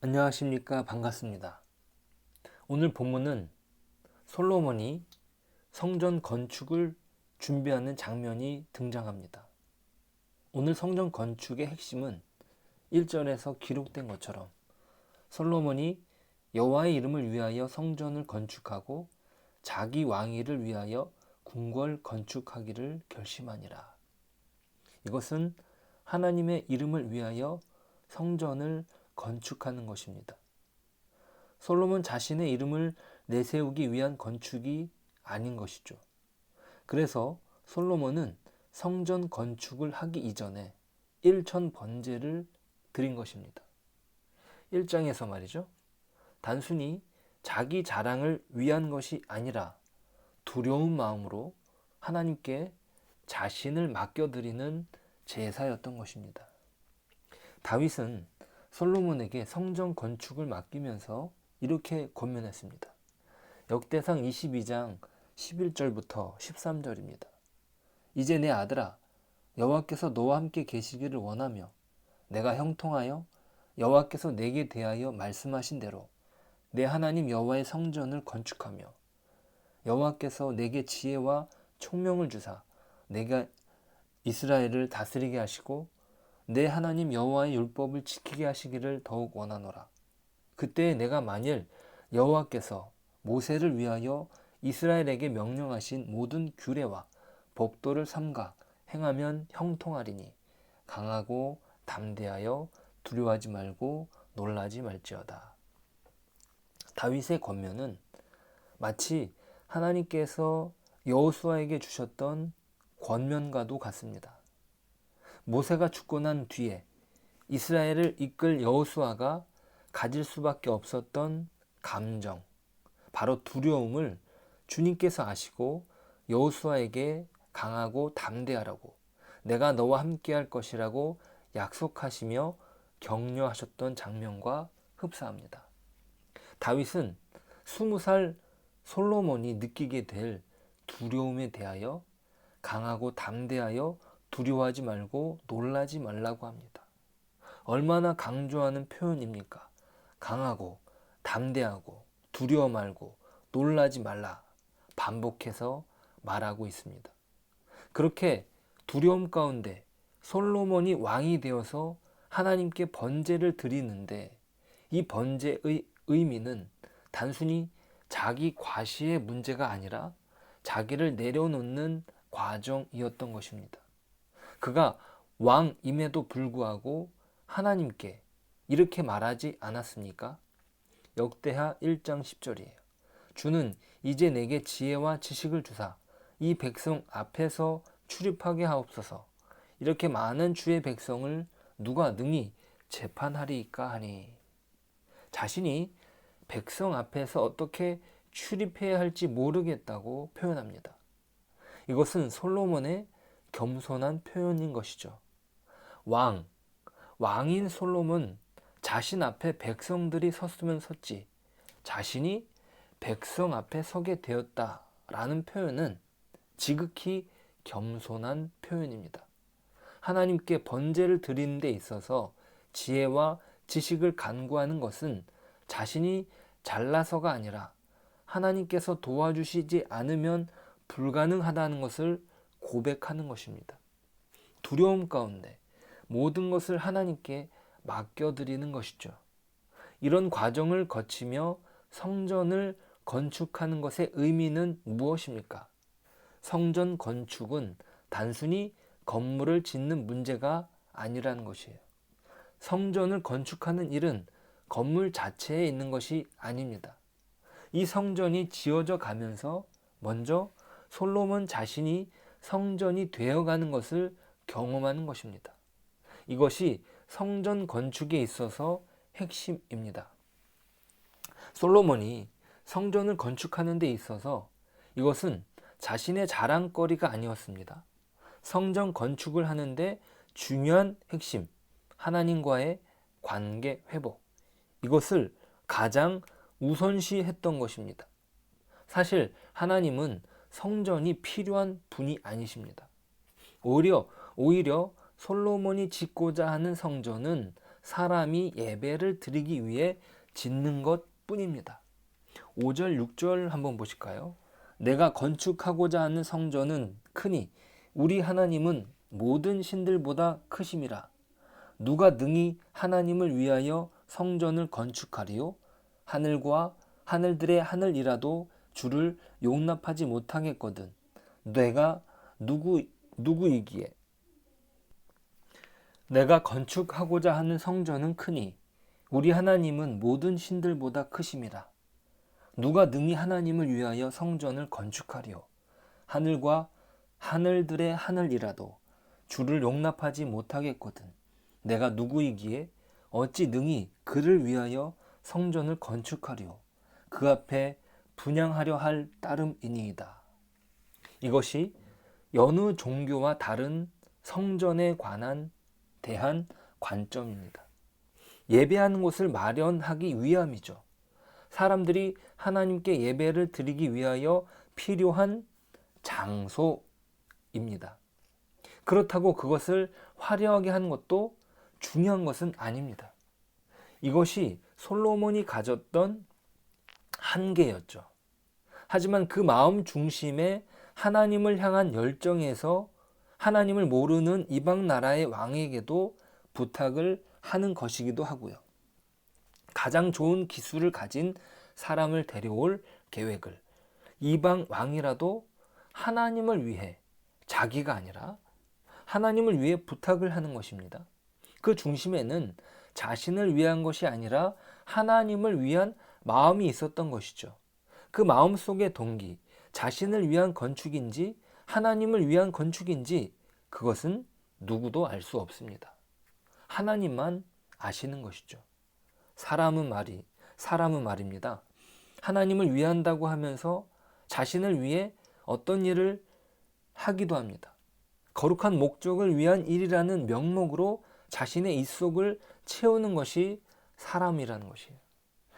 안녕하십니까. 반갑습니다. 오늘 본문은 솔로몬이 성전 건축을 준비하는 장면이 등장합니다. 오늘 성전 건축의 핵심은 1절에서 기록된 것처럼 솔로몬이 여호와의 이름을 위하여 성전을 건축하고 자기 왕위를 위하여 궁궐 건축하기를 결심하니라. 이것은 하나님의 이름을 위하여 성전을 건축하는 것입니다. 솔로몬 자신의 이름을 내세우기 위한 건축이 아닌 것이죠. 그래서 솔로몬은 성전 건축을 하기 이전에 일천 번제를 드린 것입니다. 1장에서 말이죠. 단순히 자기 자랑을 위한 것이 아니라 두려운 마음으로 하나님께 자신을 맡겨드리는 제사였던 것입니다. 다윗은 솔로몬에게 성전 건축을 맡기면서 이렇게 권면했습니다. 역대상 22장 11절부터 13절입니다. 이제 내 아들아, 여호와께서 너와 함께 계시기를 원하며 내가 형통하여 여호와께서 내게 대하여 말씀하신 대로 내 하나님 여호와의 성전을 건축하며 여호와께서 내게 지혜와 총명을 주사 내가 이스라엘을 다스리게 하시고 내 하나님 여호와의 율법을 지키게 하시기를 더욱 원하노라. 그때 내가 만일 여호와께서 모세를 위하여 이스라엘에게 명령하신 모든 규례와 법도를 삼가 행하면 형통하리니 강하고 담대하여 두려워하지 말고 놀라지 말지어다. 다윗의 권면은 마치 하나님께서 여호수아에게 주셨던 권면과도 같습니다. 모세가 죽고 난 뒤에 이스라엘을 이끌 여호수아가 가질 수밖에 없었던 감정, 바로 두려움을 주님께서 아시고 여호수아에게 강하고 담대하라고, 내가 너와 함께 할 것이라고 약속하시며 격려하셨던 장면과 흡사합니다. 다윗은 20살 솔로몬이 느끼게 될 두려움에 대하여 강하고 담대하여 두려워하지 말고 놀라지 말라고 합니다. 얼마나 강조하는 표현입니까? 강하고 담대하고 두려워 말고 놀라지 말라 반복해서 말하고 있습니다. 그렇게 두려움 가운데 솔로몬이 왕이 되어서 하나님께 번제를 드리는데 이 번제의 의미는 단순히 자기 과시의 문제가 아니라 자기를 내려놓는 과정이었던 것입니다. 그가 왕임에도 불구하고 하나님께 이렇게 말하지 않았습니까? 역대하 1장 10절이에요. 주는 이제 내게 지혜와 지식을 주사 이 백성 앞에서 출입하게 하옵소서. 이렇게 많은 주의 백성을 누가 능히 재판하리이까 하니. 자신이 백성 앞에서 어떻게 출입해야 할지 모르겠다고 표현합니다. 이것은 솔로몬의 겸손한 표현인 것이죠. 왕인 솔로몬 자신 앞에 백성들이 섰으면 섰지 자신이 백성 앞에 서게 되었다라는 표현은 지극히 겸손한 표현입니다. 하나님께 번제를 드리는 데 있어서 지혜와 지식을 간구하는 것은 자신이 잘나서가 아니라 하나님께서 도와주시지 않으면 불가능하다는 것을 고백하는 것입니다. 두려움 가운데 모든 것을 하나님께 맡겨드리는 것이죠. 이런 과정을 거치며 성전을 건축하는 것의 의미는 무엇입니까? 성전 건축은 단순히 건물을 짓는 문제가 아니라는 것이에요. 성전을 건축하는 일은 건물 자체에 있는 것이 아닙니다. 이 성전이 지어져 가면서 먼저 솔로몬 자신이 성전이 되어가는 것을 경험하는 것입니다. 이것이 성전 건축에 있어서 핵심입니다. 솔로몬이 성전을 건축하는 데 있어서 이것은 자신의 자랑거리가 아니었습니다. 성전 건축을 하는데 중요한 핵심, 하나님과의 관계 회복, 이것을 가장 우선시했던 것입니다. 사실 하나님은 성전이 필요한 분이 아니십니다. 오히려 솔로몬이 짓고자 하는 성전은 사람이 예배를 드리기 위해 짓는 것 뿐입니다. 5절, 6절 한번 보실까요? 내가 건축하고자 하는 성전은 크니 우리 하나님은 모든 신들보다 크심이라. 누가 능히 하나님을 위하여 성전을 건축하리요? 하늘과 하늘들의 하늘이라도 주를 용납하지 못하겠거든. 내가 누구이기에? 내가 건축하고자 하는 성전은 크니 우리 하나님은 모든 신들보다 크심이라. 누가 능히 하나님을 위하여 성전을 건축하리요? 하늘과 하늘들의 하늘이라도 주를 용납하지 못하겠거든. 내가 누구이기에 어찌 능히 그를 위하여 성전을 건축하리요? 그 앞에 분향하려 할 따름이니이다. 이것이 여느 종교와 다른 성전에 대한 관점입니다. 예배하는 곳을 마련하기 위함이죠. 사람들이 하나님께 예배를 드리기 위하여 필요한 장소입니다. 그렇다고 그것을 화려하게 하는 것도 중요한 것은 아닙니다. 이것이 솔로몬이 가졌던 한계였죠. 하지만 그 마음 중심에 하나님을 향한 열정에서 하나님을 모르는 이방 나라의 왕에게도 부탁을 하는 것이기도 하고요. 가장 좋은 기술을 가진 사람을 데려올 계획을 이방 왕이라도 하나님을 위해, 자기가 아니라 하나님을 위해 부탁을 하는 것입니다. 그 중심에는 자신을 위한 것이 아니라 하나님을 위한 마음이 있었던 것이죠. 그 마음 속의 동기, 자신을 위한 건축인지 하나님을 위한 건축인지 그것은 누구도 알 수 없습니다. 하나님만 아시는 것이죠. 사람은 말입니다. 하나님을 위한다고 하면서 자신을 위해 어떤 일을 하기도 합니다. 거룩한 목적을 위한 일이라는 명목으로 자신의 입속을 채우는 것이 사람이라는 것이에요.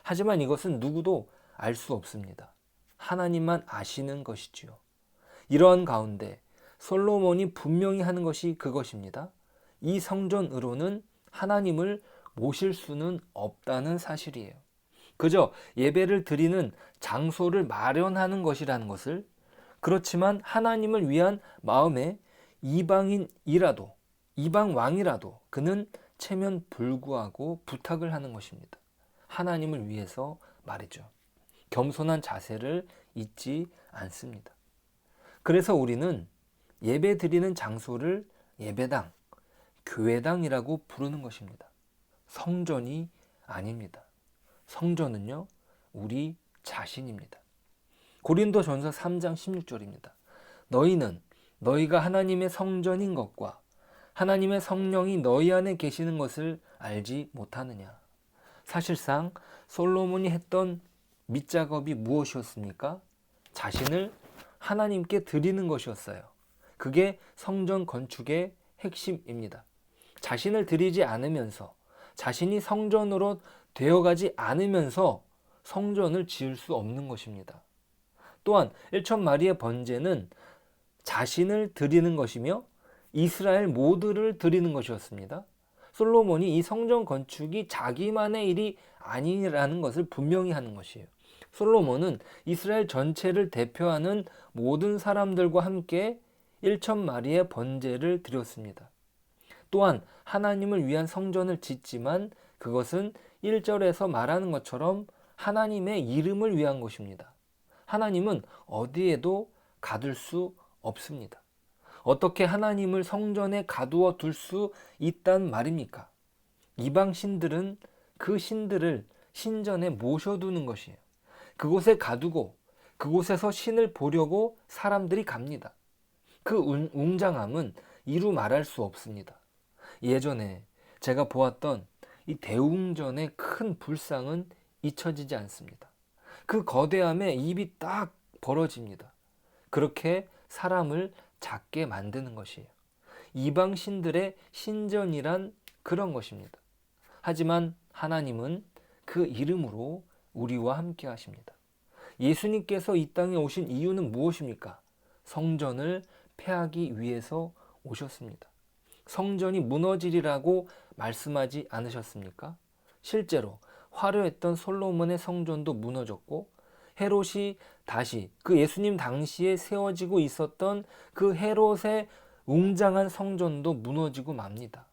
하지만 이것은 누구도 알 수 없습니다. 하나님만 아시는 것이지요. 이러한 가운데 솔로몬이 분명히 하는 것이 그것입니다. 이 성전으로는 하나님을 모실 수는 없다는 사실이에요. 그저 예배를 드리는 장소를 마련하는 것이라는 것을, 그렇지만 하나님을 위한 마음에 이방인이라도, 이방 왕이라도 그는 체면 불구하고 부탁을 하는 것입니다. 하나님을 위해서 말이죠. 겸손한 자세를 잊지 않습니다. 그래서 우리는 예배 드리는 장소를 예배당, 교회당이라고 부르는 것입니다. 성전이 아닙니다. 성전은요, 우리 자신입니다. 고린도전서 3장 16절입니다. 너희는 너희가 하나님의 성전인 것과 하나님의 성령이 너희 안에 계시는 것을 알지 못하느냐. 사실상 솔로몬이 했던 밑작업이 무엇이었습니까? 자신을 하나님께 드리는 것이었어요. 그게 성전 건축의 핵심입니다. 자신을 드리지 않으면서, 자신이 성전으로 되어가지 않으면서 성전을 지을 수 없는 것입니다. 또한 1천마리의 번제는 자신을 드리는 것이며 이스라엘 모두를 드리는 것이었습니다. 솔로몬이 이 성전 건축이 자기만의 일이 아니라는 것을 분명히 하는 것이에요. 솔로몬은 이스라엘 전체를 대표하는 모든 사람들과 함께 1천마리의 번제를 드렸습니다. 또한 하나님을 위한 성전을 짓지만 그것은 1절에서 말하는 것처럼 하나님의 이름을 위한 것입니다. 하나님은 어디에도 가둘 수 없습니다. 어떻게 하나님을 성전에 가두어 둘 수 있단 말입니까? 이방 신들은 그 신들을 신전에 모셔두는 것이에요. 그곳에 가두고 그곳에서 신을 보려고 사람들이 갑니다. 그 웅장함은 이루 말할 수 없습니다. 예전에 제가 보았던 이 대웅전의 큰 불상은 잊혀지지 않습니다. 그 거대함에 입이 딱 벌어집니다. 그렇게 사람을 작게 만드는 것이에요. 이방 신들의 신전이란 그런 것입니다. 하지만 하나님은 그 이름으로 우리와 함께 하십니다. 예수님께서 이 땅에 오신 이유는 무엇입니까? 성전을 폐하기 위해서 오셨습니다. 성전이 무너지리라고 말씀하지 않으셨습니까? 실제로 화려했던 솔로몬의 성전도 무너졌고 헤롯이 다시 그 예수님 당시에 세워지고 있었던 그 헤롯의 웅장한 성전도 무너지고 맙니다.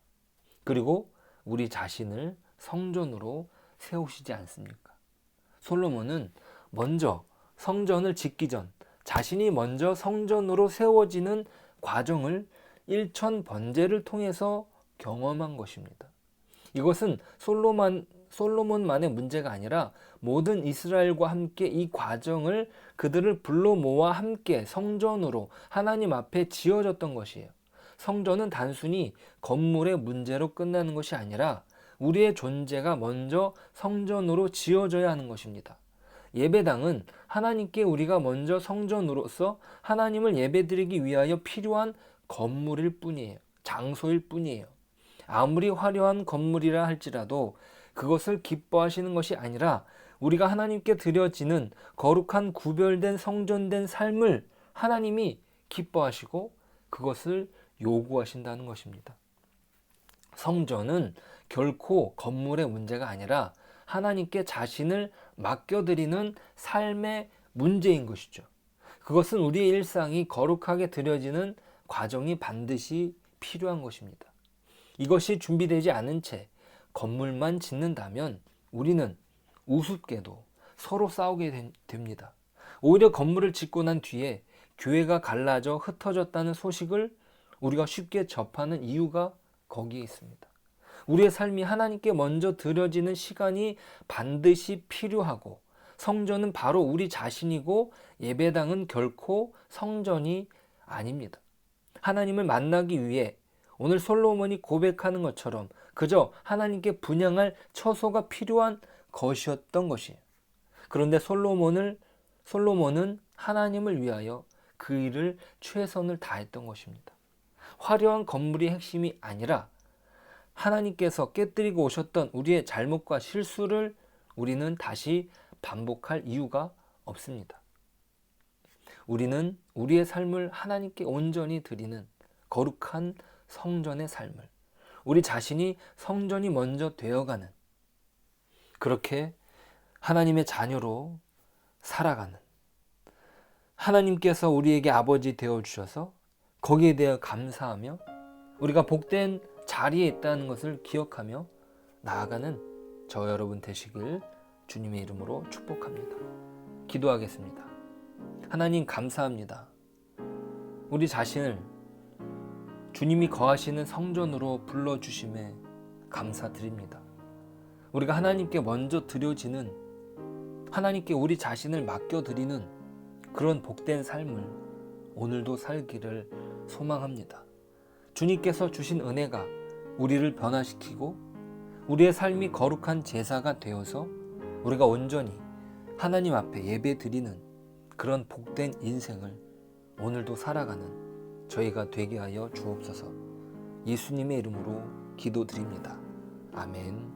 그리고 우리 자신을 성전으로 세우시지 않습니까? 솔로몬은 먼저 성전을 짓기 전 자신이 먼저 성전으로 세워지는 과정을 일천번제를 통해서 경험한 것입니다. 이것은 솔로몬만의 문제가 아니라 모든 이스라엘과 함께 이 과정을 그들을 불러 모아 함께 성전으로 하나님 앞에 지어졌던 것이에요. 성전은 단순히 건물의 문제로 끝나는 것이 아니라 우리의 존재가 먼저 성전으로 지어져야 하는 것입니다. 예배당은 하나님께 우리가 먼저 성전으로서 하나님을 예배드리기 위하여 필요한 건물일 뿐이에요. 장소일 뿐이에요. 아무리 화려한 건물이라 할지라도 그것을 기뻐하시는 것이 아니라 우리가 하나님께 드려지는 거룩한 구별된 성전된 삶을 하나님이 기뻐하시고 그것을 요구하신다는 것입니다. 성전은 결코 건물의 문제가 아니라 하나님께 자신을 맡겨드리는 삶의 문제인 것이죠. 그것은 우리의 일상이 거룩하게 드려지는 과정이 반드시 필요한 것입니다. 이것이 준비되지 않은 채 건물만 짓는다면 우리는 우습게도 서로 싸우게 됩니다. 오히려 건물을 짓고 난 뒤에 교회가 갈라져 흩어졌다는 소식을 우리가 쉽게 접하는 이유가 거기에 있습니다. 우리의 삶이 하나님께 먼저 드려지는 시간이 반드시 필요하고 성전은 바로 우리 자신이고 예배당은 결코 성전이 아닙니다. 하나님을 만나기 위해 오늘 솔로몬이 고백하는 것처럼 그저 하나님께 분향할 처소가 필요한 것이었던 것이에요. 그런데 솔로몬은 하나님을 위하여 그 일을 최선을 다했던 것입니다. 화려한 건물이 핵심이 아니라 하나님께서 깨뜨리고 오셨던 우리의 잘못과 실수를 우리는 다시 반복할 이유가 없습니다. 우리는 우리의 삶을 하나님께 온전히 드리는 거룩한 성전의 삶을 우리 자신이 성전이 먼저 되어가는 그렇게 하나님의 자녀로 살아가는 하나님께서 우리에게 아버지 되어주셔서 거기에 대해 감사하며 우리가 복된 자리에 있다는 것을 기억하며 나아가는 저 여러분 되시길 주님의 이름으로 축복합니다. 기도하겠습니다. 하나님 감사합니다. 우리 자신을 주님이 거하시는 성전으로 불러주심에 감사드립니다. 우리가 하나님께 먼저 드려지는 하나님께 우리 자신을 맡겨드리는 그런 복된 삶을 오늘도 살기를 소망합니다. 주님께서 주신 은혜가 우리를 변화시키고 우리의 삶이 거룩한 제사가 되어서 우리가 온전히 하나님 앞에 예배드리는 그런 복된 인생을 오늘도 살아가는 저희가 되게 하여 주옵소서. 예수님의 이름으로 기도드립니다. 아멘.